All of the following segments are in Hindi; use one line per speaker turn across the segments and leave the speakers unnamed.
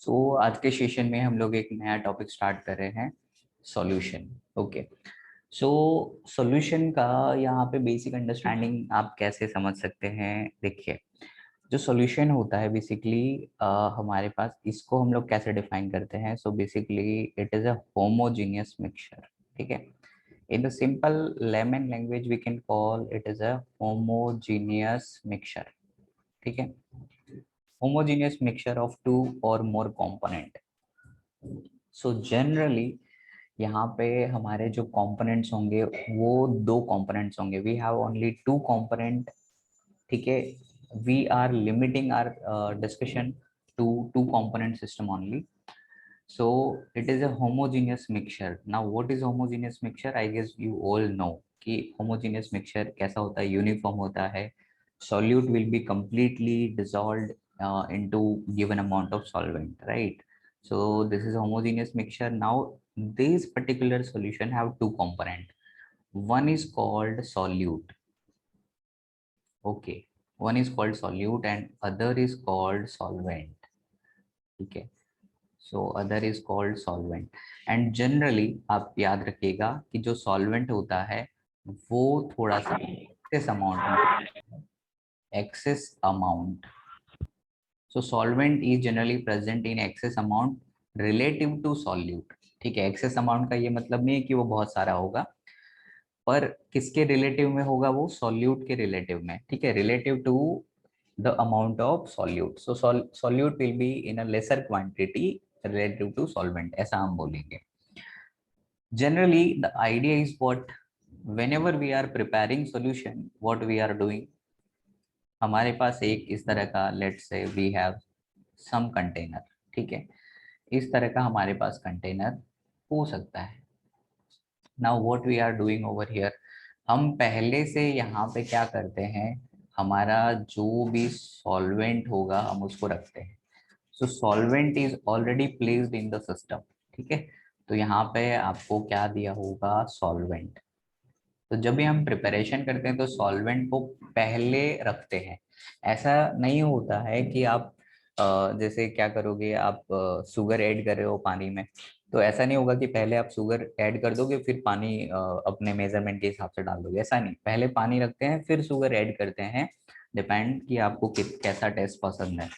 आज के सेशन में हम लोग एक नया टॉपिक स्टार्ट कर रहे हैं, सॉल्यूशन। ओके। सॉल्यूशन का यहाँ पे बेसिक अंडरस्टैंडिंग आप कैसे समझ सकते हैं। देखिए, जो सॉल्यूशन होता है बेसिकली हमारे पास, इसको हम लोग कैसे डिफाइन करते हैं। So basically it is a homogeneous mixture. ठीक है, in the simple layman language we can call it is a homogeneous mixture. ठीक है, homogeneous mixture of two or more component. So generally यहाँ पे हमारे जो components होंगे वो दो components होंगे। We have only two component. ठीक है, we are limiting our discussion to two component system only. So it is a homogeneous mixture. Now what is homogeneous mixture? I guess you all know कि homogeneous mixture कैसा होता है, uniform होता है, solute will be completely dissolved into given amount of solvent, right? So this is homogeneous mixture. Now this particular solution have two component. One is called solute. Okay, one is called solute and other is called solvent. ठीक है, so other is called solvent. And generally आप याद रखिएगा कि जो सॉल्वेंट होता है वो थोड़ा सा excess amount, excess amount. So solvent is generally present in excess amount relative to solute. ठीक है, एक्सेस अमाउंट का ये मतलब नहीं है कि वो बहुत सारा होगा, पर किसके रिलेटिव में होगा, वो सॉल्यूट के रिलेटिव में। ठीक है, relative to the amount of solute. So solute will be in a lesser quantity relative to solvent, ऐसा हम बोलेंगे। Generally the idea is what, whenever we are preparing solution, what we are doing, हमारे पास एक इस तरह का, let's say we have some container। ठीक है, इस तरह का हमारे पास कंटेनर हो सकता है। now what we are doing over here, हम पहले से यहाँ पे क्या करते हैं, हमारा जो भी सॉल्वेंट होगा हम उसको रखते हैं। So solvent is already placed in the system. ठीक है, तो यहाँ पे आपको क्या दिया होगा, सॉल्वेंट। तो जब भी हम प्रिपरेशन करते हैं तो सॉल्वेंट को पहले रखते हैं। ऐसा नहीं होता है कि आप जैसे क्या करोगे, आप शुगर ऐड कर रहे हो पानी में, तो ऐसा नहीं होगा कि पहले आप शुगर ऐड कर दोगे फिर पानी अपने मेजरमेंट के हिसाब से डाल दोगे। ऐसा नहीं, पहले पानी रखते हैं फिर शुगर ऐड करते हैं, डिपेंड कि आपको कैसा टेस्ट पसंद है।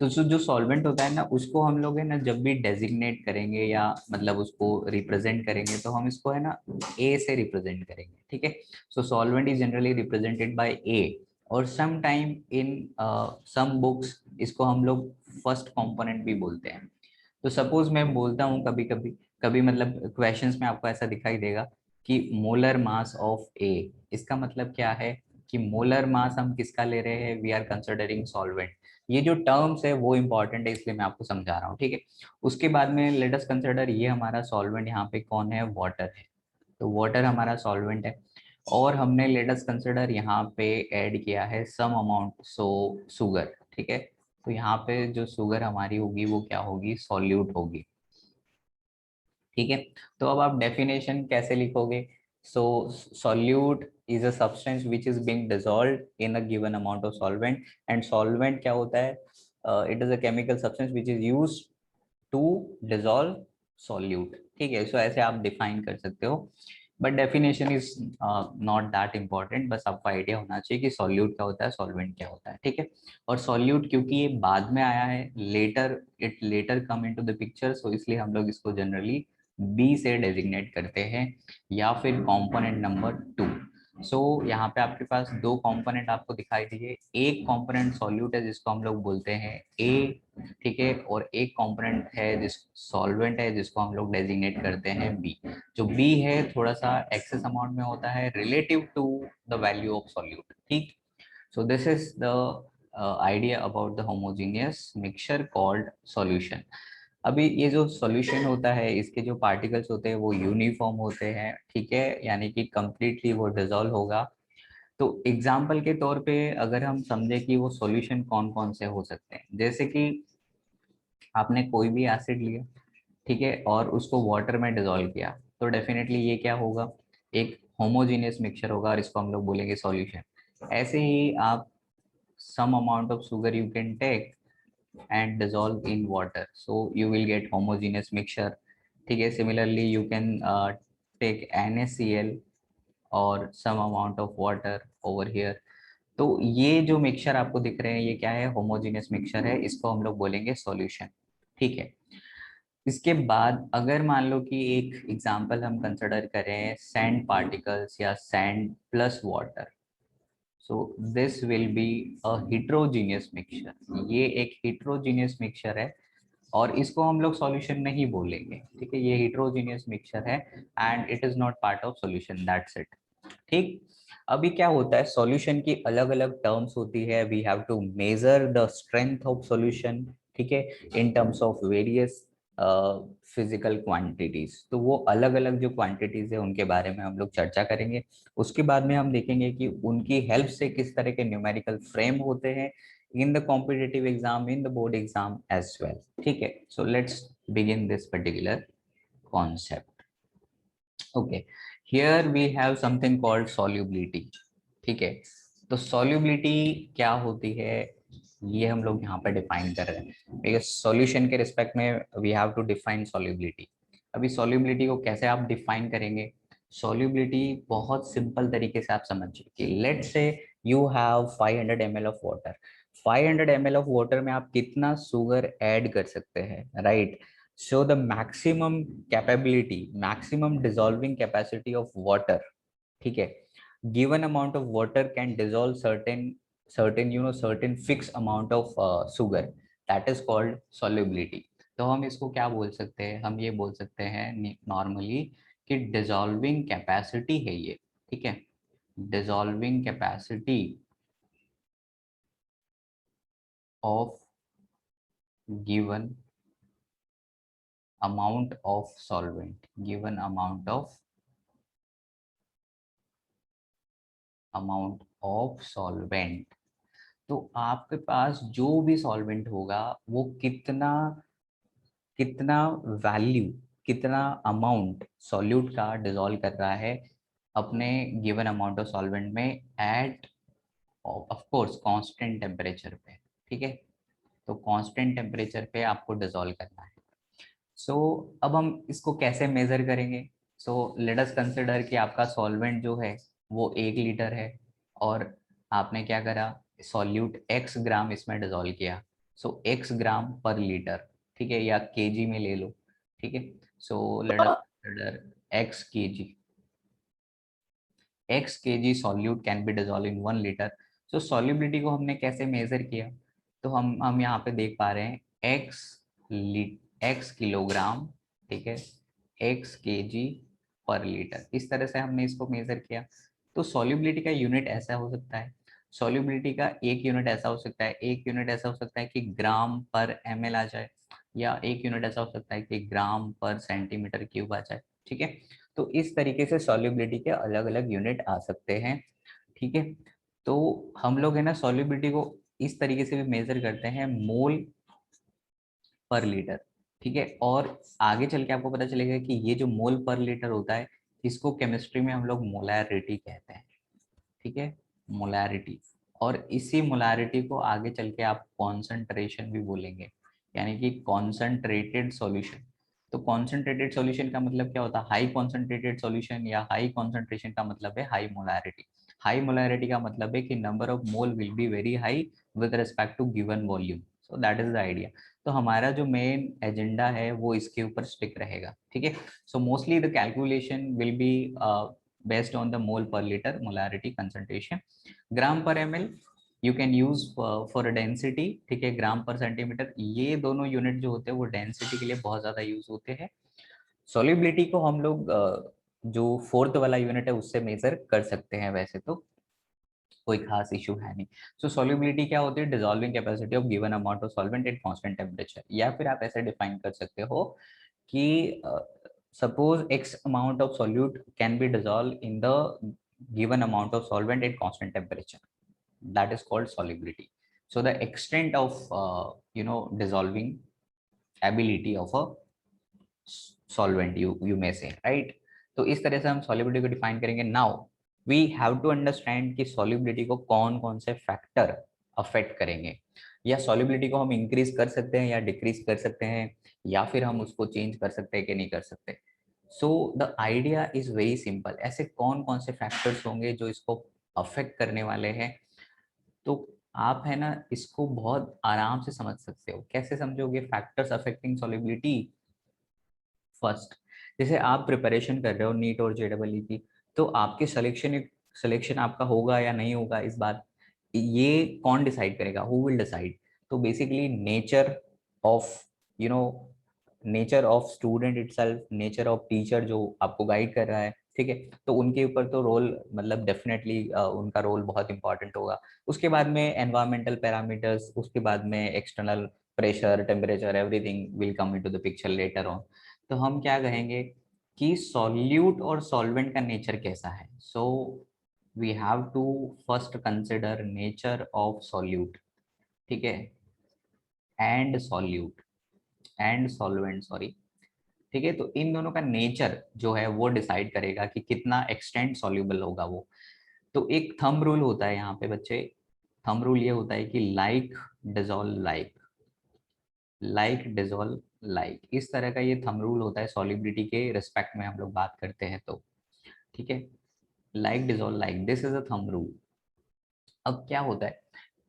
तो जो सॉल्वेंट होता है ना, उसको हम लोग है ना जब भी डेजिग्नेट करेंगे या मतलब उसको रिप्रेजेंट करेंगे तो हम इसको है ना ए से रिप्रेजेंट करेंगे। ठीक है, so solvent is generally represented by A, or some time in some books इसको हम लोग फर्स्ट कंपोनेंट भी बोलते हैं। तो सपोज मैं बोलता हूँ कभी कभी, कभी मतलब क्वेश्चंस में आपको ऐसा दिखाई देगा कि मोलर मास ऑफ ए, इसका मतलब क्या है कि मोलर मास हम किसका ले रहे हैं, वी आर कंसिडरिंग सॉल्वेंट। ये जो टर्म्स है वो इंपॉर्टेंट है, इसलिए मैं आपको समझा रहा हूँ। ठीक है, उसके बाद में लेट अस कंसिडर ये हमारा सॉल्वेंट यहाँ पे कौन है, वाटर है। तो वाटर हमारा सॉल्वेंट है, और हमने लेट अस कंसिडर यहाँ पे ऐड किया है सम अमाउंट, सो शुगर। ठीक है, तो यहाँ पे जो शुगर हमारी होगी वो क्या होगी, सॉल्यूट होगी। ठीक है, तो अब आप डेफिनेशन कैसे लिखोगे, so solute is a substance which is being dissolved in a given amount of solvent. And solvent क्या होता है, it is a chemical substance which is used to dissolve solute. ठीक है, सो ऐसे आप डिफाइन कर सकते हो, but definition is not that important. बस आपको आइडिया होना चाहिए कि सॉल्यूट क्या होता है, सॉल्वेंट क्या होता है। ठीक है, और सॉल्यूट क्योंकि ये बाद में आया है, later it later come into the picture, so इसलिए हम लोग इसको जनरली बी से डेजिग्नेट करते हैं, या फिर कंपोनेंट नंबर 2। सो यहाँ पे आपके पास दो कंपोनेंट आपको दिखाई दिए, एक कंपोनेंट सॉल्यूट है जिसको हम लोग बोलते हैं ए। ठीक है, और एक कंपोनेंट है जिस सॉल्वेंट है जिसको हम लोग डेजिग्नेट करते हैं बी। जो बी है थोड़ा सा एक्सेस अमाउंट में होता है relative to the value of solute. ठीक, so this is the idea about the homogeneous mixture called solution। अभी ये जो सॉल्यूशन होता है इसके जो पार्टिकल्स होते हैं वो यूनिफॉर्म होते हैं। ठीक है, यानी कि कंप्लीटली वो डिसॉल्व होगा। तो एग्जाम्पल के तौर पे अगर हम समझे कि वो सॉल्यूशन कौन कौन से हो सकते हैं, जैसे कि आपने कोई भी एसिड लिया, ठीक है, और उसको वाटर में डिसॉल्व किया, तो डेफिनेटली ये क्या होगा, एक होमोजीनियस मिक्सचर होगा, और इसको हम लोग बोलेंगे सॉल्यूशन। ऐसे ही आप some amount of sugar you can take, and dissolve in water, so you will get homogeneous mixture. ठीक है, similarly you can take NaCl और some amount of water over here. तो ये जो मिक्सचर आपको दिख रहे हैं ये क्या है, होमोजेनियस मिक्सचर है, इसको हम लोग बोलेंगे सॉल्यूशन। ठीक है, इसके बाद अगर मान लो कि एक एग्जांपल हम कंसिडर करें सैंड पार्टिकल्स या sand plus water, so this will be a heterogeneous mixture. ये एक हिट्रोजीनियस मिक्सचर है और इसको हम लोग सॉल्यूशन नहीं बोलेंगे। ठीक है, ये हिट्रोजीनियस मिक्सचर है and it is not part of solution, that's it. ठीक, अभी क्या होता है, सॉल्यूशन की अलग अलग टर्म्स होती है, we have to measure the strength of solution. ठीक है, in terms of various physical quantities, तो वो अलग अलग जो क्वांटिटीज है उनके बारे में हम लोग चर्चा करेंगे। उसके बाद में हम देखेंगे कि उनकी हेल्प से किस तरह के न्यूमेरिकल फ्रेम होते हैं in the competitive exam, in the board exam as well. ठीक है, so let's begin this particular concept. Okay, here we have something called solubility. ठीक है, तो सॉल्युबिलिटी क्या होती है ये हम लोग यहाँ पर डिफाइन कर रहे हैं, बिकॉज सॉल्यूशन के रिस्पेक्ट में we have to define solubility. अभी सॉल्युबिलिटी को कैसे आप डिफाइन करेंगे, सॉल्युबिलिटी बहुत सिंपल तरीके से आप समझिए कि let's say you have 500 ml of water. 500 ml of water में आप कितना शुगर ऐड कर सकते हैं, right? So the maximum capability, maximum dissolving capacity of water, ठीक है, given amount of water can dissolve certain fixed amount of sugar, that is called solubility. तो हम इसको क्या बोल सकते हैं, हम ये बोल सकते हैं नॉर्मली कि dissolving capacity है ये। ठीक है, dissolving capacity of given amount of solvent, given amount of solvent। तो आपके पास जो भी सॉल्वेंट होगा वो कितना कितना वैल्यू, कितना अमाउंट सॉल्यूट का डिसॉल्व कर रहा है अपने गिवन अमाउंट ऑफ सॉल्वेंट में at of course constant temperature पे। ठीक है, तो कांस्टेंट टेम्परेचर पे आपको डिसॉल्व करना है। सो अब हम इसको कैसे मेजर करेंगे, सो लेट अस कंसिडर कि आपका सॉल्वेंट जो है वो 1 लीटर है और आपने क्या करा, सॉल्यूट x ग्राम इसमें डिसॉल्व किया, सो x ग्राम पर लीटर। ठीक है, या केजी में ले लो। ठीक है, so let us consider x kg solute can be dissolve in 1 litre. So solubility को हमने कैसे मेजर किया, तो हम यहाँ पे देख पा रहे हैं x किलोग्राम, ठीक है, x kg पर लीटर, इस तरह से हमने इसको मेजर किया। तो सॉल्युबिलिटी का यूनिट ऐसा हो सकता है, सॉल्युबिलिटी का एक यूनिट ऐसा हो सकता है, एक यूनिट ऐसा हो सकता है कि ग्राम पर ml आ जाए, या एक यूनिट ऐसा हो सकता है कि ग्राम पर सेंटीमीटर क्यूब आ जाए। ठीक है, तो इस तरीके से सॉल्युबिलिटी के अलग अलग यूनिट आ सकते हैं। ठीक है, तो हम लोग है ना सॉल्युबिलिटी को इस तरीके से भी मेजर करते हैं, मोल पर लीटर। ठीक है, और आगे चल के आपको पता चलेगा कि ये जो मोल पर लीटर होता है इसको केमिस्ट्री में हम लोग मोलैरिटी कहते हैं। ठीक है, मोलैरिटी, और इसी मोलैरिटी को आगे चल के आप कॉन्सेंट्रेशन भी बोलेंगे, यानी कि कॉन्सेंट्रेटेड सॉल्यूशन। तो कॉन्सेंट्रेटेड सॉल्यूशन का मतलब क्या होता है, हाई कॉन्सेंट्रेटेड सॉल्यूशन या हाई कॉन्सेंट्रेशन का मतलब है हाई मोलैरिटी। हाई मोलैरिटी का मतलब है कि number of mole will be very high with respect to given volume. So that is the idea. तो हमारा जो मेन एजेंडा है वो इसके ऊपर स्टिक रहेगा। ठीक है, so mostly the calculation will be based on the mole per liter, molarity, concentration, gram per ml you can use for a density। ठीक है, ग्राम पर सेंटीमीटर, ये दोनों यूनिट जो होते हैं वो डेंसिटी के लिए बहुत ज्यादा यूज होते हैं। सॉल्युबिलिटी को हम लोग जो फोर्थ वाला यूनिट है उससे मेजर कर सकते हैं, वैसे तो कोई खास इशू है नहीं। सो सॉल्युबिलिटी क्या होती है, dissolving capacity of given amount of solvent at constant temperature, या फिर आप ऐसे डिफाइन कर सकते हो कि suppose x amount of solute can be dissolved in the given amount of solvent at constant temperature, that is called solubility. So the extent of dissolving ability of a solvent, you may say, right? तो इस तरह से हम solubility को define करेंगे। now we have to understand कि solubility को कौन कौन से factor अफेक्ट करेंगे, या सॉल्युबिलिटी को हम इंक्रीज कर सकते हैं या डिक्रीज कर सकते हैं, या फिर हम उसको चेंज कर सकते हैं कि नहीं कर सकते। So the idea is very simple. ऐसे कौन कौन से फैक्टर्स होंगे जो इसको अफेक्ट करने वाले हैं, तो आप है ना इसको बहुत आराम से समझ सकते हो। कैसे समझोगे फैक्टर्स अफेक्टिंग सॉल्युबिलिटी? फर्स्ट, जैसे आप प्रिपरेशन कर रहे हो नीट और जेडबलई की, तो आपके सिलेक्शन आपका होगा या नहीं होगा, इस बात ये कौन डिसाइड करेगा? Who will decide? तो basically nature of, you know, nature of student itself, nature of teacher जो आपको गाइड कर रहा है, ठीक है, तो उनके ऊपर तो रोल, मतलब डेफिनेटली उनका रोल बहुत इंपॉर्टेंट होगा। उसके बाद में एनवायरमेंटल पैरामीटर्स, उसके बाद में external pressure, temperature, everything will come into the picture later on. तो हम क्या कहेंगे कि सॉल्यूट और सॉल्वेंट का नेचर कैसा है। So we have to first consider nature of solute, ठीक है, and solute, and solvent, sorry, ठीक है। तो इन दोनों का नेचर जो है वो डिसाइड करेगा कि कितना एक्सटेंट सॉल्यूबल होगा वो। तो एक थंब रूल होता है यहाँ पे बच्चे, थंब रूल ये होता है कि like dissolve like, like dissolve like, इस तरह का ये थंब रूल होता है सॉलिबिलिटी के रिस्पेक्ट में हम लोग बात करते हैं तो, ठीक है, like dissolve like, this is a thumb rule. अब क्या होता है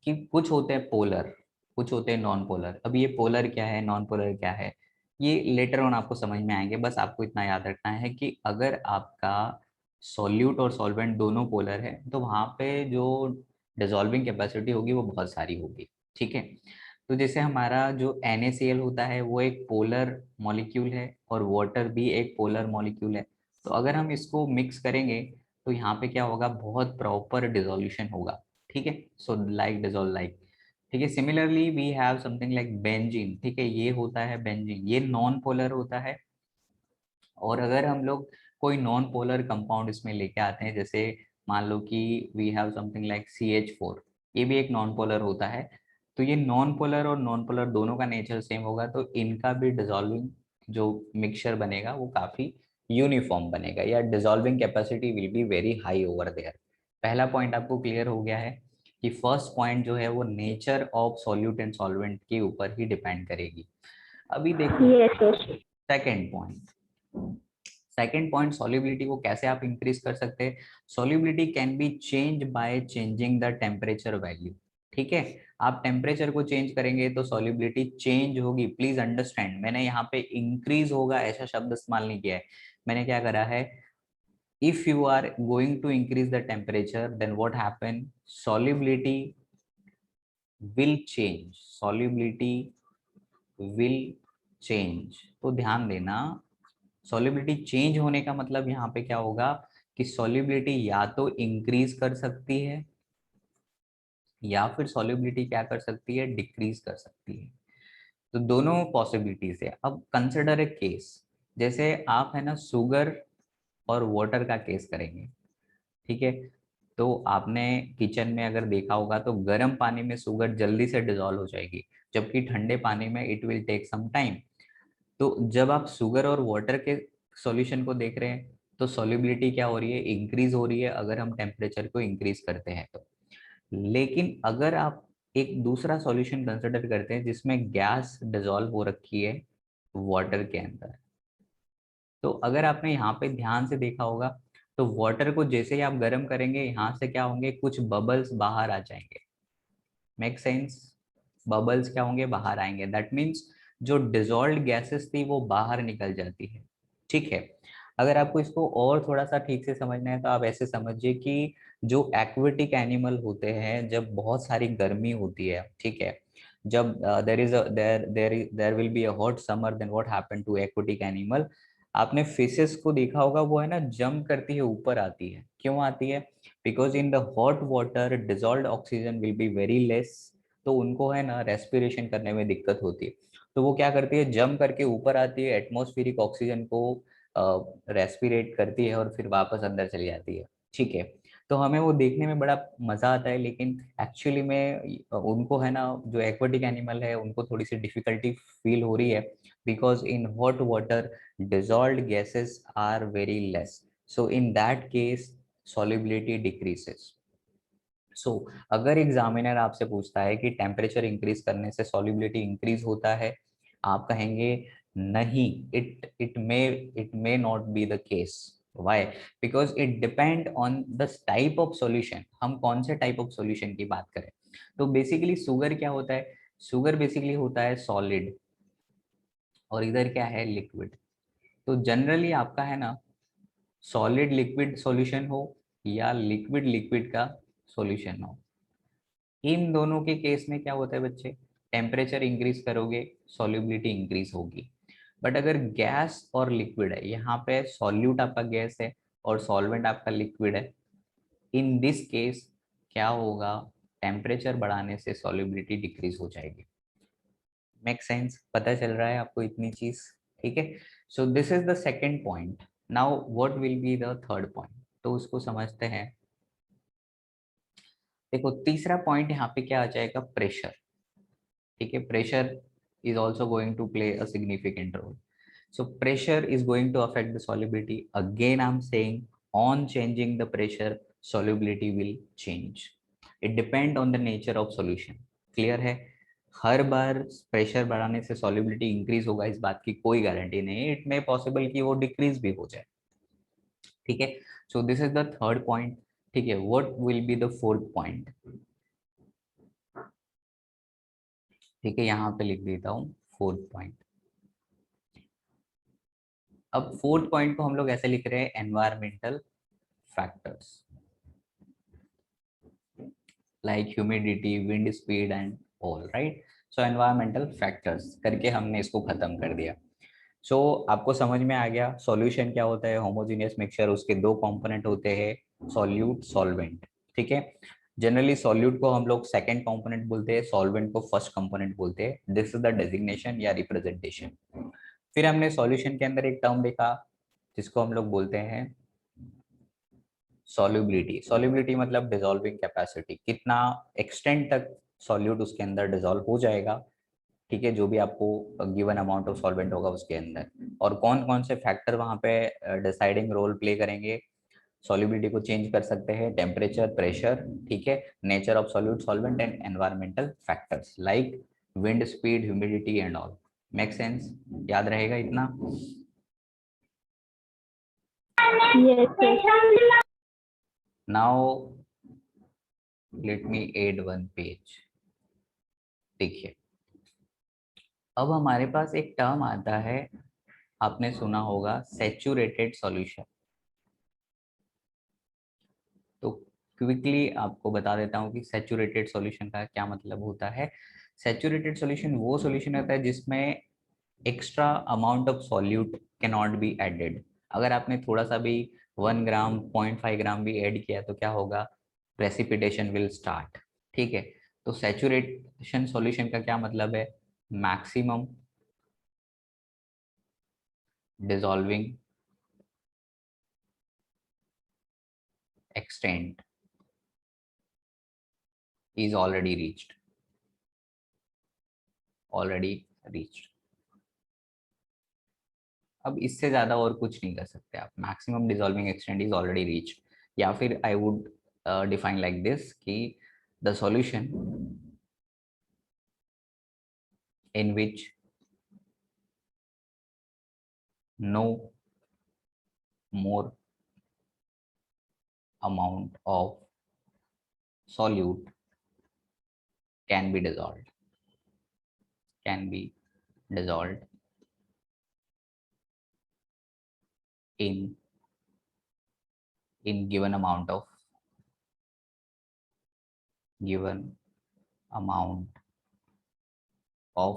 कि कुछ होते हैं पोलर, कुछ होते हैं नॉन पोलर। अब ये पोलर क्या है, नॉन पोलर क्या है, ये लेटर ऑन आपको समझ में आएंगे। बस आपको इतना याद रखना है कि अगर आपका सॉल्यूट और सॉल्वेंट दोनों पोलर है तो वहाँ पे जो डिजॉल्विंग कैपेसिटी होगी वो बहुत सारी होगी, ठीक है। तो जैसे हमारा जो NaCl होता है वो एक पोलर मॉलिक्यूल है, और वाटर भी एक पोलर मॉलिक्यूल है। तो अगर हम इसको मिक्स करेंगे तो यहाँ पे क्या होगा, बहुत प्रॉपर डिजोल्यूशन होगा, ठीक है। सो लाइक डिजोल्व लाइक, ठीक है। Similarly we have something like benzene, ठीक है, ये होता है बेंजीन, ये नॉन पोलर होता है। और अगर हम लोग कोई नॉन पोलर कंपाउंड इसमें लेके आते हैं, जैसे मान लो कि we have something like CH4, ये भी एक नॉन पोलर होता है। तो ये नॉन पोलर और नॉन पोलर दोनों का नेचर सेम होगा, तो इनका भी डिजॉल्विंग जो मिक्सचर बनेगा वो काफी यूनिफॉर्म बनेगा, या dissolving capacity will be very high over there. पहला पॉइंट आपको क्लियर हो गया है कि फर्स्ट पॉइंट जो है वो nature of solute and solvent के ऊपर ही डिपेंड करेगी। अभी देखो
Yes, yes.
Second point, second point, solubility को कैसे आप इंक्रीज कर सकते हैं। Solubility can be change by changing the temperature value, ठीक है। आप टेम्परेचर को चेंज करेंगे तो सॉल्युबिलिटी चेंज होगी। प्लीज अंडरस्टैंड, मैंने यहाँ पे इंक्रीज होगा ऐसा शब्द इस्तेमाल नहीं किया है। मैंने क्या करा है, if you are going to increase the temperature then what happen, solubility will change, solubility will change. तो ध्यान देना, सॉल्युबिलिटी चेंज होने का मतलब यहाँ पे क्या होगा कि सॉल्युबिलिटी या तो इंक्रीज कर सकती है, या फिर सॉल्युबिलिटी क्या कर सकती है, डिक्रीज कर सकती है। तो दोनों पॉसिबिलिटीज है। अब कंसिडर ए केस, जैसे आप है ना शुगर और वाटर का केस करेंगे, ठीक है। तो आपने किचन में अगर देखा होगा तो गर्म पानी में शुगर जल्दी से डिजोल्व हो जाएगी, जबकि ठंडे पानी में it will take some time. तो जब आप शुगर और वाटर के सॉल्यूशन को देख रहे हैं तो सॉल्युबिलिटी क्या हो रही है, इंक्रीज हो रही है अगर हम टेम्परेचर को इंक्रीज करते हैं तो। लेकिन अगर आप एक दूसरा सॉल्यूशन कंसिडर करते हैं जिसमें गैस डिजोल्व हो रखी है वाटर के अंदर, तो अगर आपने यहाँ पे ध्यान से देखा होगा तो वाटर को जैसे ही आप गर्म करेंगे यहाँ से क्या होंगे, कुछ बबल्स बाहर आ जाएंगे। Make sense? बबल्स क्या होंगे, बाहर आएंगे। दैट मीन्स जो डिजोल्व गैसेस थी वो बाहर निकल जाती है, ठीक है। अगर आपको इसको और थोड़ा सा ठीक से समझना है तो आप ऐसे समझिए कि जो एक्वेटिक एनिमल होते हैं, जब बहुत सारी गर्मी होती है, ठीक है, जब there will be a hot summer, then what happen to aquatic animal. आपने फिशेस को देखा होगा, वो है ना जंप करती है, ऊपर आती है। क्यों आती है? Because in the hot water dissolve oxygen will be very less, तो उनको है ना रेस्पिरेशन करने में दिक्कत होती है। तो वो क्या करती है, जंप करके ऊपर आती है, एटमॉस्फेरिक ऑक्सीजन को रेस्पिरेट करती है और फिर वापस अंदर चली जाती है, ठीक है। तो हमें वो देखने में बड़ा मजा आता है, लेकिन एक्चुअली में उनको है ना, जो एक्वेटिक एनिमल है उनको थोड़ी सी डिफिकल्टी फील हो रही है, because in hot water dissolved gases are very less, so in that case solubility decreases, अगर एग्जामिनर आपसे पूछता है कि टेम्परेचर इंक्रीज करने से सॉल्युबिलिटी इंक्रीज होता है, आप कहेंगे नहीं, it may not be the case. Why? Because it depend on the type of solution, हम कौन से टाइप ऑफ सॉल्यूशन की बात करें। तो बेसिकली शुगर क्या होता है? शुगर बेसिकली होता है सॉलिड, और इधर क्या है? लिक्विड। तो जनरली आपका है ना, सॉलिड लिक्विड सॉल्यूशन हो या लिक्विड लिक्विड का सॉल्यूशन हो, इन दोनों के केस में क्या होता है बच्चे? टेम्परेचर इंक्रीज करोगे, सॉल्युबिलिटी इंक्रीज होगी। बट अगर गैस और लिक्विड है, यहाँ पे सॉल्यूट आपका गैस है और सॉल्वेंट आपका लिक्विड है, इन दिस केस क्या होगा? टेम्परेचर बढ़ाने से सॉल्युबिलिटी डिक्रीज हो जाएगी। Make sense? पता चल रहा है आपको इतनी चीज? ठीक है। सो this is the second point. Now what will be the third point? तो उसको समझते हैं। देखो तीसरा पॉइंट यहाँ पे क्या आ जाएगा? प्रेशर। ठीक है, pressure is also going to play a significant role. So pressure is going to affect the solubility. Again, I'm saying on changing the pressure, solubility will change. It depend on the nature of solution. Clear है? हर बार प्रेशर बढ़ाने से solubility increase होगा, इस बात की कोई गारंटी नहीं है। इट मे पॉसिबल कि वो डिक्रीज भी हो जाए। ठीक है, सो this is the third point. ठीक है, what will be the fourth point? ठीक है, यहाँ पे लिख देता हूँ फोर्थ पॉइंट। अब फोर्थ पॉइंट को हम लोग ऐसे लिख रहे हैं, environmental factors like humidity, wind speed and all, right. So environmental factors करके हमने इसको खत्म कर दिया। सो आपको समझ में आ गया सॉल्यूशन क्या होता है? होमोजेनियस मिक्सचर, उसके दो कंपोनेंट होते हैं, सॉल्यूट, सॉल्वेंट। ठीक है, जनरली सॉल्यूट को हम लोग सेकंड कंपोनेंट बोलते हैं, सॉल्वेंट को फर्स्ट कंपोनेंट बोलते हैं। दिस इज द डेजिग्नेशन या रिप्रेजेंटेशन। फिर हमने सॉल्यूशन के अंदर एक टर्म देखा जिसको हम लोग बोलते हैं सॉल्युबिलिटी। सॉल्युबिलिटी मतलब डिसॉल्विंग कैपेसिटी, कितना एक्सटेंट तक सॉल्यूट उसके अंदर डिसॉल्व हो जाएगा। ठीक है, जो भी आपको गिवन अमाउंट ऑफ सॉल्वेंट होगा उसके अंदर, और कौन कौन से फैक्टर वहां पे डिसाइडिंग रोल प्ले करेंगे, सॉल्युबिलिटी को चेंज कर सकते हैं। टेम्परेचर, प्रेशर, ठीक है, nature of solute, solvent and environmental factors like wind speed, humidity and all. Make sense? याद रहेगा इतना?
Yes.
Now let me add one page. देखिए, अब हमारे पास एक टर्म आता है, आपने सुना होगा सैचुरेटेड सॉल्यूशन। तो क्विकली आपको बता देता हूँ कि सैचुरेटेड सॉल्यूशन का क्या मतलब होता है। सैचुरेटेड सॉल्यूशन वो सॉल्यूशन होता है जिसमें extra amount of solute can not be added. अगर आपने थोड़ा सा भी 1 ग्राम, 0.5 ग्राम भी ऐड किया तो क्या होगा? Precipitation will start. ठीक है, तो सैचुरेशन सॉल्यूशन का क्या मतलब है? Maximum dissolving extent is already reached। अब इससे ज्यादा और कुछ नहीं कर सकते आप, maximum dissolving extent is already reached. या फिर I would define like this कि the solution in which no more amount of solute can be dissolved in given amount of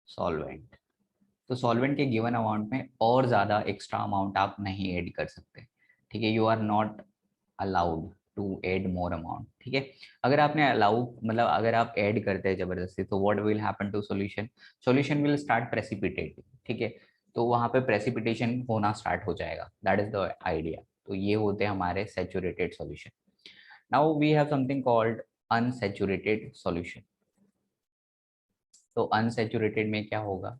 solvent। तो सॉल्वेंट के गिवन अमाउंट में और ज्यादा एक्स्ट्रा अमाउंट आप नहीं ऐड कर सकते। ठीक है, you are not allowed to add more amount. ठीक है, अगर आपने अलाउ मतलब अगर आप ऐड करते हैं जबरदस्ती, तो what will happen to solution? Solution will start precipitating. ठीक है, तो वहां पे प्रेसिपिटेशन होना स्टार्ट हो जाएगा। That is the idea. तो ये होते हैं हमारे saturated solution. Now we have something called unsaturated solution. तो अनसैचुरेटेड में क्या होगा?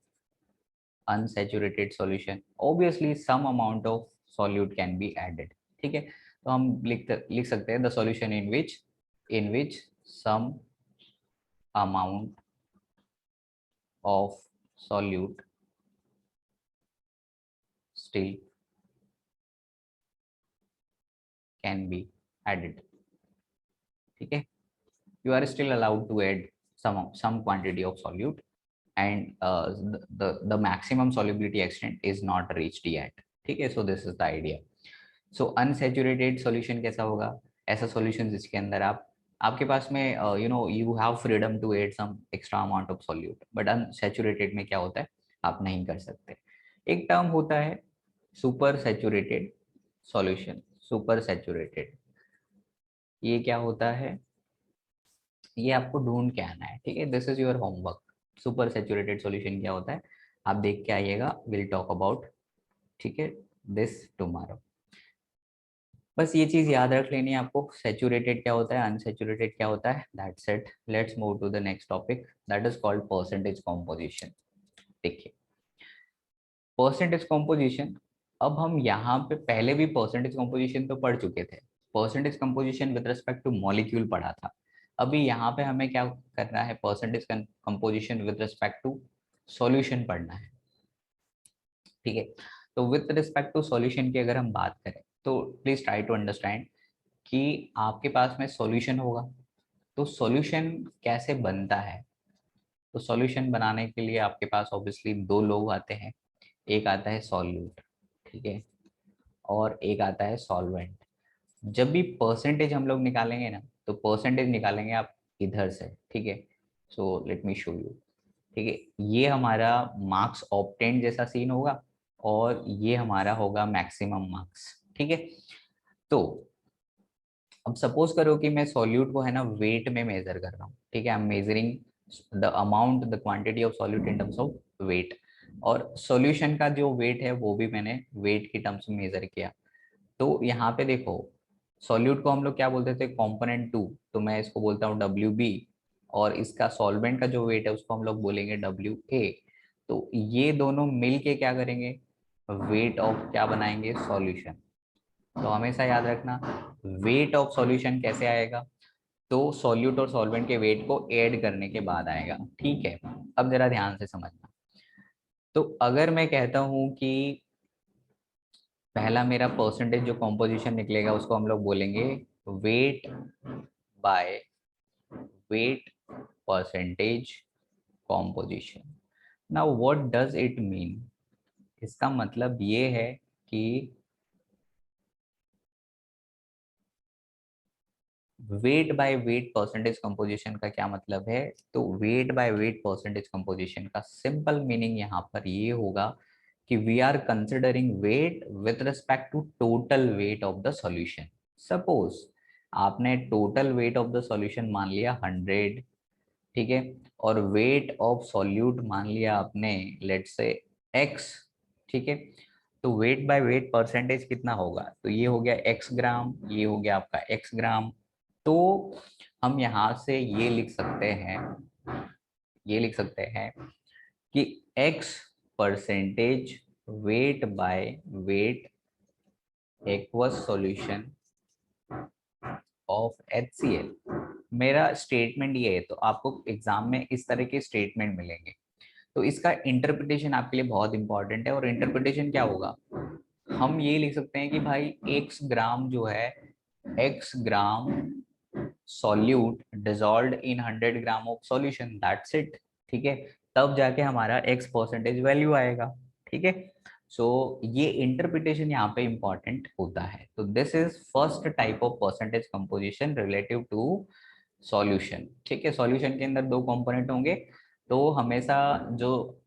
unsaturated solution, obviously some amount of solute can be added। ठीक है, तो हम लिख सकते हैं the solution in which some amount of solute still can be added. ठीक है, you are still allowed to add some quantity of solute, and the maximum solubility extent is not reached yet। ठीक है, so this is the idea। so unsaturated solution कैसा होगा? ऐसा solution जिसके अंदर आपके पास में you have freedom to add some extra amount of solute, but unsaturated में क्या होता है, आप नहीं कर सकते। एक टर्म होता है super saturated solution. Super saturated, ये क्या होता है, ये आपको ढूंढ के आना है। ठीक है, this is your homework. Super saturated solution क्या होता है, आप देख के आइएगा, विल टॉक अबाउट। ठीक है, दिस टुमारो। बस ये चीज याद रख लेनी है आपको, सैचुरेटेड क्या होता है, अनसैचुरेटेड क्या होता है। That's it. Let's move to the next topic, that is called percentage composition. देखिए, परसेंटेज कॉम्पोजिशन, अब हम यहाँ पे पहले भी परसेंटेज कॉम्पोजिशन तो पढ़ चुके थे। Percentage composition with respect to molecule पढ़ा था। अभी यहाँ पे हमें क्या करना है, percentage composition with respect to solution पढ़ना है। ठीक है, तो विद रिस्पेक्ट टू सॉल्यूशन की अगर हम बात करें तो प्लीज ट्राई टू अंडरस्टैंड कि आपके पास में सॉल्यूशन होगा, तो सॉल्यूशन कैसे बनता है। तो सॉल्यूशन बनाने के लिए आपके पास ऑब्वियसली दो लोग आते हैं, एक आता है सॉल्यूट, ठीक है, और एक आता है सॉल्वेंट। जब भी परसेंटेज हम लोग निकालेंगे ना, तो परसेंटेज निकालेंगे आप इधर से। ठीक है, so let me show you. ठीक है, ये हमारा मार्क्स ऑब्टेंड जैसा सीन होगा, और ये हमारा होगा मैक्सिमम मार्क्स। ठीक है, तो अब सपोज करो कि मैं सॉल्यूट को है ना वेट में मेजर कर रहा हूँ। ठीक है, I am measuring the amount, the quantity of solute in terms of weight, और सॉल्यूशन का जो वेट है वो भी मैंने वेट की टर्म्स में मेजर किया। तो यहाँ पे देखो, सॉल्यूट को हम लोग क्या बोलते थे, कंपोनेंट 2, तो मैं इसको बोलता हूँ WB, और इसका सॉल्वेंट का जो वेट है उसको हम लोग बोलेंगे WA। तो ये दोनों मिल के क्या करेंगे, वेट ऑफ क्या बनाएंगे, सॉल्यूशन। तो हमेशा याद रखना, वेट ऑफ सॉल्यूशन कैसे आएगा, तो सॉल्यूट और सॉल्वेंट के वेट को ऐड करने के बाद आएगा। ठीक है, अब जरा ध्यान से समझना। तो अगर मैं कहता हूं कि पहला मेरा परसेंटेज जो कॉम्पोजिशन निकलेगा उसको हम लोग बोलेंगे weight by weight percentage composition. Now what does it mean, इसका मतलब ये है कि weight by weight percentage composition का क्या मतलब है। तो weight by weight percentage composition का सिंपल मीनिंग यहाँ पर ये होगा कि we are considering weight with respect to total weight of the solution. Suppose आपने total weight of the solution मान लिया 100, ठीक है, और वेट ऑफ सॉल्यूट मान लिया आपने लेट्स से x। ठीक है, तो वेट बाय वेट परसेंटेज कितना होगा, तो ये हो गया x ग्राम, ये हो गया आपका x ग्राम। तो हम यहाँ से ये लिख सकते हैं कि x percentage wait by wait aqueous solution of HCl। मेरा स्टेटमेंट ये है, तो आपको एग्जाम में इस तरह के स्टेटमेंट मिलेंगे, तो इसका इंटरप्रिटेशन आपके लिए बहुत इंपॉर्टेंट है। और इंटरप्रिटेशन क्या होगा, हम ये लिख सकते हैं कि भाई x ग्राम जो है, x gram solute dissolved in 100 gram of solution, that's it. ठीक है, तब जाके हमारा x परसेंटेज वैल्यू आएगा। ठीक है, सो ये इंटरप्रिटेशन यहाँ पे इंपॉर्टेंट होता है। तो this is first type of percentage composition relative to solution. ठीक है, सॉल्यूशन के अंदर दो कंपोनेंट होंगे, तो हमेशा जो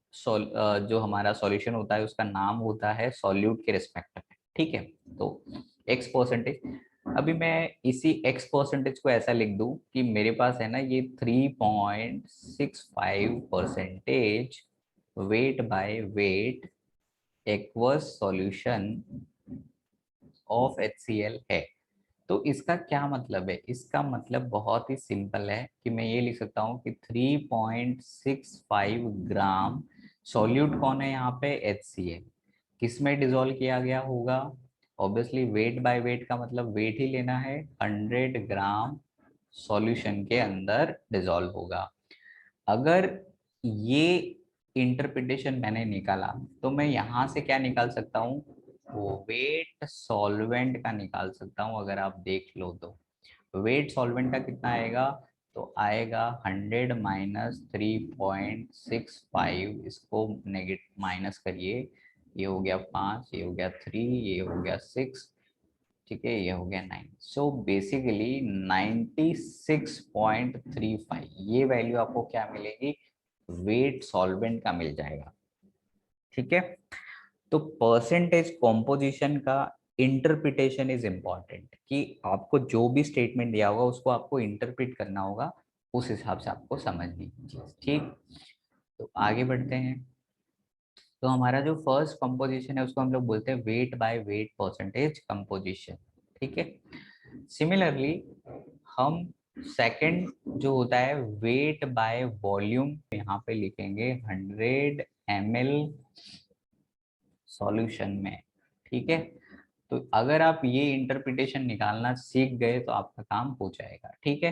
जो हमारा सॉल्यूशन होता है उसका नाम होता है सॉल्यूट के रिस्पेक्ट में। ठीक है, तो x परसेंटेज, अभी मैं इसी x परसेंटेज को ऐसा लिख दूं कि मेरे पास है ना ये 3.65 percentage wait by wait aqueous solution of HCl है। तो इसका क्या मतलब है, इसका मतलब बहुत ही सिंपल है कि मैं ये लिख सकता हूँ कि 3.65 ग्राम सॉल्यूट कौन है यहाँ पे, HCl, किस में डिजोल्व किया गया होगा, ऑब्वियसली वेट बाय वेट का मतलब वेट ही लेना है, 100 ग्राम सॉल्यूशन के अंदर डिसॉल्व होगा। अगर ये इंटरप्रिटेशन मैंने निकाला तो मैं यहाँ से क्या निकाल सकता हूँ, वो वेट सॉल्वेंट का निकाल सकता हूँ। अगर आप देख लो तो वेट सॉल्वेंट का कितना आएगा, तो आएगा 100 माइनस 3.65, इसको नेगेटिव माइनस करिए, ये हो गया 5, ये हो गया 3, ये हो गया 6, ठीक है, ये हो गया 9। सो बेसिकली 96.35 ये वैल्यू आपको क्या मिलेगी, वेट सॉल्वेंट का मिल जाएगा। ठीक है, तो परसेंटेज कॉम्पोजिशन का इंटरप्रिटेशन इज इम्पॉर्टेंट, कि आपको जो भी स्टेटमेंट दिया होगा उसको आपको इंटरप्रिट करना होगा, उस हिसाब से आपको समझनी चीज। ठीक, तो आगे बढ़ते हैं। तो हमारा जो फर्स्ट कंपोजिशन है उसको हम लोग बोलते हैं wait by weight percentage composition. ठीक है, सिमिलरली हम सेकंड जो होता है वेट बाय वॉल्यूम, यहाँ पे लिखेंगे 100 ml सॉल्यूशन में। ठीक है, तो अगर आप ये इंटरप्रिटेशन निकालना सीख गए तो आपका काम हो जाएगा। ठीक है,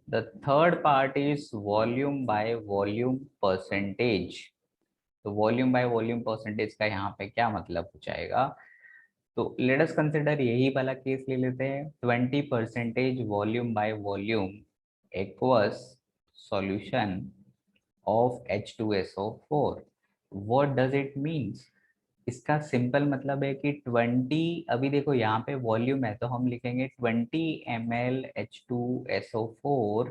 the third part is volume by volume percentage. तो वॉल्यूम बाय वॉल्यूम परसेंटेज का यहाँ पे क्या मतलब हो जाएगा, तो लेट अस कंसिडर यही वाला केस ले लेते हैं, 20% volume by volume aqueous solution of H2SO4। What does it means, इसका सिंपल मतलब है कि 20, अभी देखो यहाँ पे वॉल्यूम है तो हम लिखेंगे 20 ml H2SO4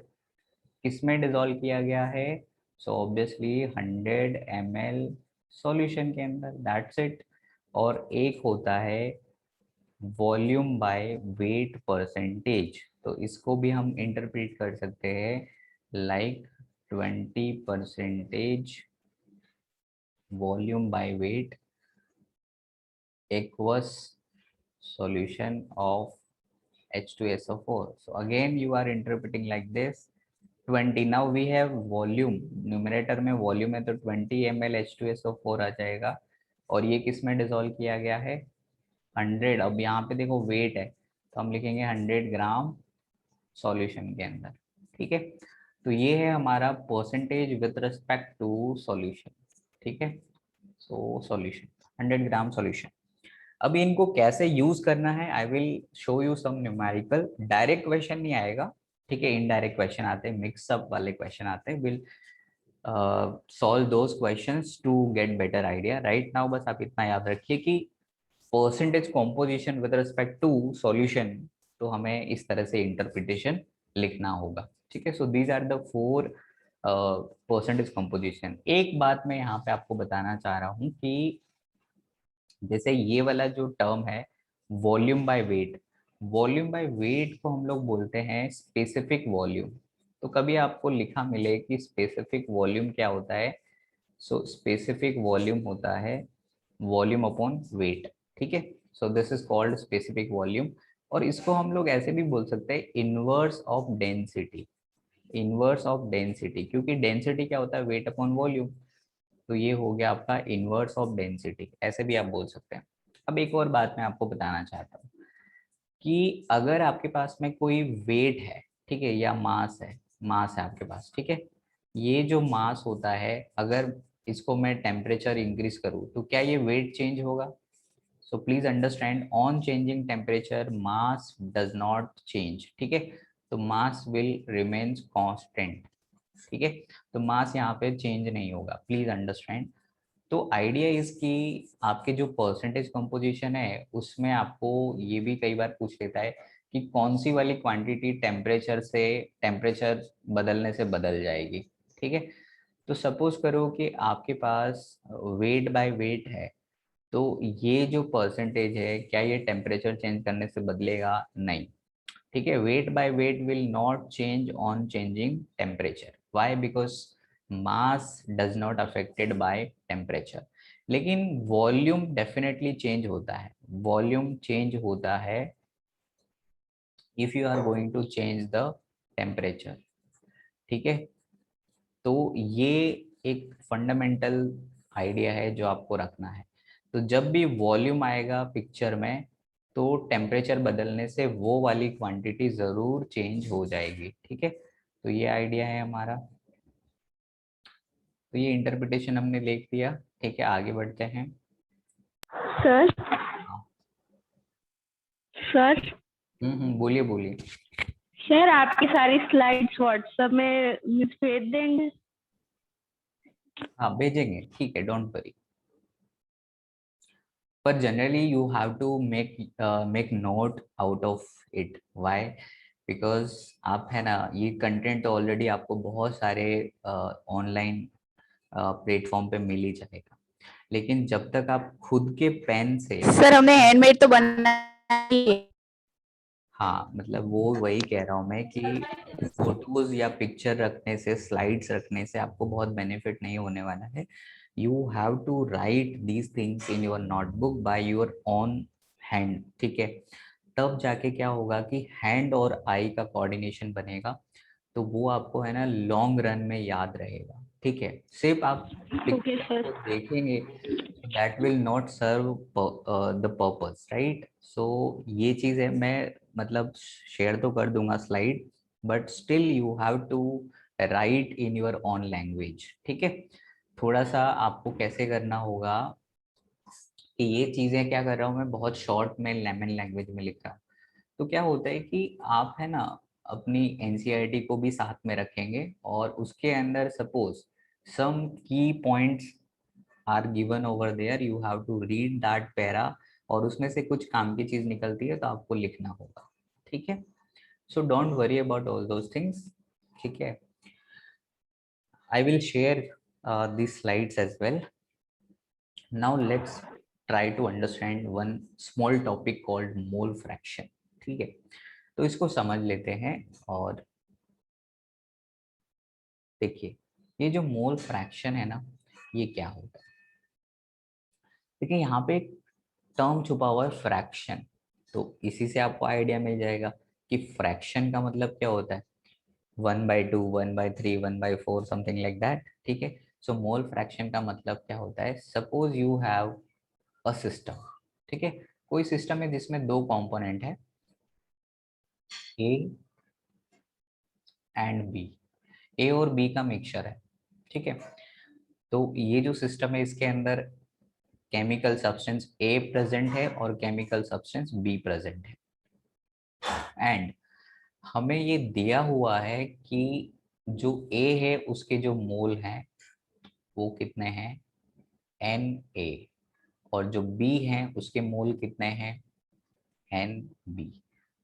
किसमें डिजोल्व किया गया है, सो ऑब्वियसली 100 ml सॉल्यूशन के अंदर, दैट्स इट। और एक होता है वॉल्यूम बाय वेट परसेंटेज, तो इसको भी हम इंटरप्रेट कर सकते हैं like 20% volume by weight aqueous solution of H2SO4. So again you are interpreting like this, 20, now we have volume, numerator में वॉल्यूम है तो 20 ml H2SO4 आ जाएगा, और ये किस में डिसॉल्व किया गया है, 100। अब यहाँ पे देखो वेट है तो हम लिखेंगे 100 ग्राम सॉल्यूशन के अंदर। ठीक है, तो ये है हमारा percentage with respect to solution. ठीक है, सो सॉल्यूशन 100 ग्राम सॉल्यूशन। अभी इनको कैसे यूज करना है, I will show you some numerical, direct question नहीं आएगा। ठीक है, इनडायरेक्ट क्वेश्चन आते हैं, मिक्सअप वाले क्वेश्चन आते हैं, will solve those questions to get better idea. Right now बस आप इतना याद रखिए कि percentage composition with respect to solution, तो हमें इस तरह से इंटरप्रिटेशन लिखना होगा। ठीक है, so these are the 4 percentage composition. एक बात मैं यहाँ पे आपको बताना चाह रहा हूँ कि जैसे ये वाला जो टर्म है volume by weight, volume by weight को हम लोग बोलते हैं स्पेसिफिक वॉल्यूम। तो कभी आपको लिखा मिले कि स्पेसिफिक वॉल्यूम क्या होता है, सो स्पेसिफिक वॉल्यूम होता है वॉल्यूम अपॉन वेट। ठीक है, सो this is called specific volume. और इसको हम लोग ऐसे भी बोल सकते हैं inverse of density, inverse of density, क्योंकि डेंसिटी क्या होता है, वेट अपॉन वॉल्यूम। तो ये हो गया आपका इनवर्स ऑफ डेंसिटी, ऐसे भी आप बोल सकते हैं। अब एक और बात मैं आपको बताना चाहता हूँ कि अगर आपके पास में कोई वेट है, ठीक है, या मास है, मास है आपके पास, ठीक है, ये जो मास होता है अगर इसको मैं टेम्परेचर इंक्रीज करूँ तो क्या ये वेट चेंज होगा, so please understand on changing temperature mass does not change. ठीक है, तो मास विल रिमेन्स कांस्टेंट। ठीक है, तो मास यहाँ पे चेंज नहीं होगा, प्लीज अंडरस्टैंड। तो आइडिया इसकी, आपके जो परसेंटेज कंपोजिशन है उसमें आपको ये भी कई बार पूछ लेता है कि कौन सी वाली क्वांटिटी टेम्परेचर से, टेम्परेचर बदलने से बदल जाएगी। ठीक है, तो सपोज करो कि आपके पास वेट बाय वेट है, तो ये जो परसेंटेज है क्या ये टेम्परेचर चेंज करने से बदलेगा, नहीं। ठीक है, weight by weight will not change on changing temperature, why, because mass does not affected by temperature. लेकिन वॉल्यूम डेफिनेटली चेंज होता है, वॉल्यूम चेंज होता है if you are going to change the temperature. ठीक है, तो ये एक फंडामेंटल आइडिया है जो आपको रखना है। तो जब भी वॉल्यूम आएगा पिक्चर में तो टेम्परेचर बदलने से वो वाली क्वांटिटी जरूर चेंज हो जाएगी। ठीक है, तो ये आइडिया है हमारा। तो ये इंटरप्रिटेशन हमने लिख दिया। ठीक है, आगे बढ़ते हैं।
सर
हाँ।
सर
बोलिए बोलिए।
सर आपकी सारी स्लाइड्स व्हाट्सएप में भेज देंगे?
हाँ भेजेंगे, ठीक है, डोंट वरी। पर generally you have to make note out of it. Why? Because आप है ना, ये कंटेंट तो ऑलरेडी आपको बहुत सारे ऑनलाइन प्लेटफॉर्म पे मिल ही जाएगा, लेकिन जब तक आप खुद के पेन से,
सर हमने हैंडमेड तो बना ही है।
हाँ मतलब वो वही कह रहा हूँ मैं कि फोटोज या पिक्चर रखने से, स्लाइड्स रखने से आपको बहुत बेनिफिट नहीं होने वाला है। You have to write these things in your notebook by your own hand. ठीक है, तब जाके क्या होगा कि हैंड और आई का कोऑर्डिनेशन बनेगा, तो वो आपको है ना लॉन्ग रन में याद रहेगा। ठीक है, सिर्फ आप
ओके
पिक्चर
सर।
को देखेंगे that will not serve the purpose, right? So ये चीज है, मैं मतलब शेयर तो कर दूंगा slide, but still you have to write in your own language. ठीक है, थोड़ा सा आपको कैसे करना होगा कि ये चीजें क्या कर रहा हूँ मैं, बहुत शॉर्ट में लेमन लैंग्वेज में लिख रहा हूँ। तो क्या होता है कि आप है ना अपनी एनसीईआरटी को भी साथ में रखेंगे और उसके अंदर suppose some key points are given over there, you have to read that para, और उसमें से कुछ काम की चीज निकलती है तो आपको लिखना होगा। ठीक है, so don't worry about all those things. ठीक है, I will share these slides as well. Now let's try to understand one small topic called mole fraction. ठीक है, तो इसको समझ लेते हैं। और देखिए, ये जो मोल फ्रैक्शन है ना, ये क्या होता है? देखिए यहाँ पे एक टर्म छुपा हुआ है, फ्रैक्शन। तो इसी से आपको आइडिया मिल जाएगा कि फ्रैक्शन का मतलब क्या होता है। 1/2, 1/3, 1/4, समथिंग लाइक दैट। ठीक है, सो मोल फ्रैक्शन का मतलब क्या होता है? Suppose you have a system. ठीक है, कोई सिस्टम है जिसमें दो कंपोनेंट है, ए एंड बी। ए और बी का मिक्सचर है। ठीक है, तो ये जो सिस्टम है इसके अंदर केमिकल सब्सटेंस ए प्रेजेंट है और केमिकल सब्सटेंस बी प्रेजेंट है। एंड हमें ये दिया हुआ है कि जो ए है उसके जो मोल हैं वो कितने हैं, एन ए, और जो बी है उसके मोल कितने हैं, एन बी।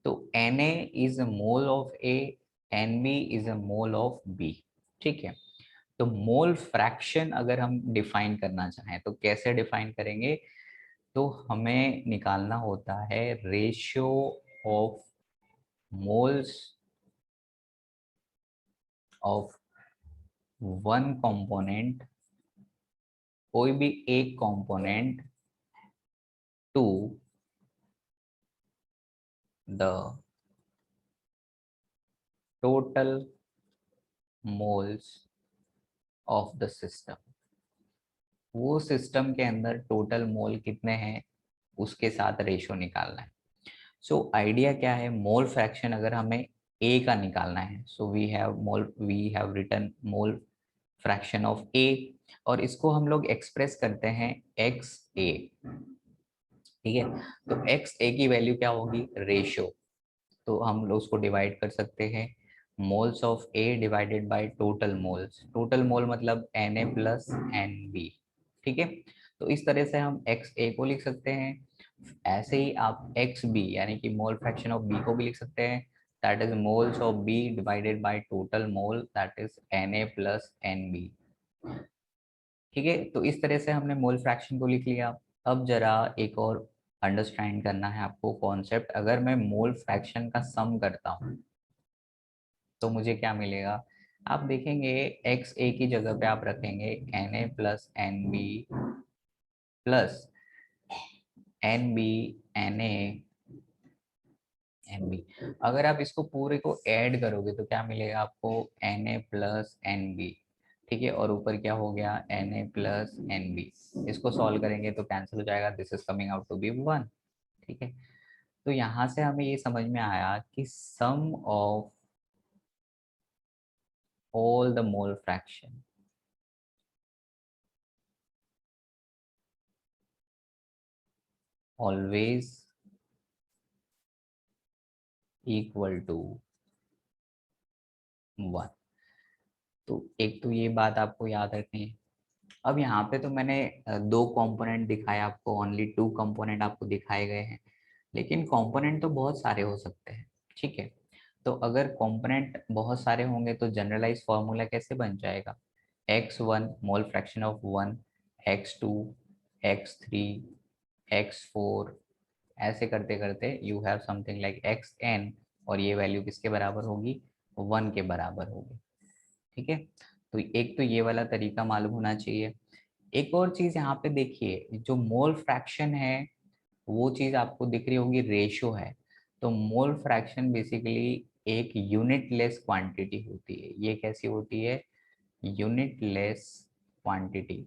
तो N A is a mole of A, N B is a mole of B. ठीक है, तो मोल फ्रैक्शन अगर हम डिफाइन करना चाहें तो कैसे डिफाइन करेंगे? तो हमें निकालना होता है ratio of moles of one component, कोई भी एक component, to the total moles of the system. वो सिस्टम के अंदर टोटल मोल कितने हैं उसके साथ रेशियो निकालना है। सो आइडिया क्या है, मोल फ्रैक्शन अगर हमें ए का निकालना है, so we have written mole fraction of A, और इसको हम लोग एक्सप्रेस करते हैं एक्स ए। ठीक है, तो एक्स ए की वैल्यू क्या होगी, रेशियो। तो हम लोग उसको डिवाइड कर सकते हैं, moles of A divided by total moles. Total mole मतलब N A plus N B. ठीक है, तो इस तरह से हम एक्स ए को लिख सकते हैं। ऐसे ही आप एक्स बी यानी कि मोल फ्रैक्शन ऑफ बी को भी लिख सकते हैं, that is moles of B divided by total mole, that is N A plus N B. ठीक है, तो इस तरह से हमने मोल फ्रैक्शन को लिख लिया। अब जरा एक और अंडरस्टैंड करना है आपको कॉन्सेप्ट। अगर मैं मोल फ्रैक्शन का सम करता हूँ तो मुझे क्या मिलेगा? आप देखेंगे एक्स ए की जगह पे आप रखेंगे N A plus N B plus N B N A N B. अगर आप इसको पूरे को ऐड करोगे तो क्या मिलेगा आपको, N A plus N B. ठीक है, और ऊपर क्या हो गया, N A plus N B. इसको सॉल्व करेंगे तो कैंसिल हो जाएगा, this is coming out to be 1। ठीक है, तो यहाँ से हमें ये समझ में आया कि sum of all the mole fraction always equal to 1। तो एक तो ये बात आपको याद रखनी है। अब यहाँ पे तो मैंने दो कंपोनेंट दिखाए आपको, ओनली 2 कंपोनेंट आपको दिखाए गए हैं, लेकिन कंपोनेंट तो बहुत सारे हो सकते हैं, ठीक है। तो अगर कंपोनेंट बहुत सारे होंगे तो जनरलाइज फॉर्मूला कैसे बन जाएगा, x1 mole fraction of 1, x2, x3, x4, ऐसे करते करते you have something like xn, और ये वैल्यू किसके बराबर होगी, 1 के बराबर होगी, ठीक है। तो एक तो ये वाला तरीका मालूम होना चाहिए। एक और चीज यहाँ पे देखिए, जो मोल फ्रैक्शन है वो चीज आपको दिख रही होगी, रेशियो है। तो मोल फ्रैक्शन बेसिकली एक यूनिटलेस क्वांटिटी होती है। ये कैसी होती है, यूनिटलेस क्वांटिटी।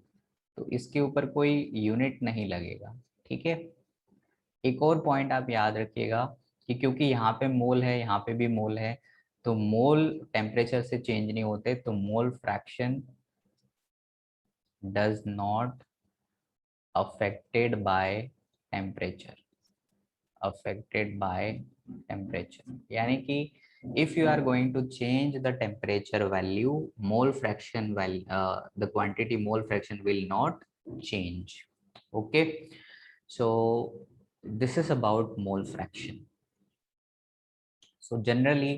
तो इसके ऊपर कोई यूनिट नहीं लगेगा, ठीक है। एक और पॉइंट आप याद रखिएगा कि क्योंकि यहाँ पे मोल है, यहाँ पे भी मोल है, तो मोल टेम्परेचर से चेंज नहीं होते, तो mole fraction does not affected by temperature, affected by temperature, यानी कि if you are going to change the temperature value, mole fraction value, the quantity mole fraction will not change. Okay, so this is about mole fraction. So generally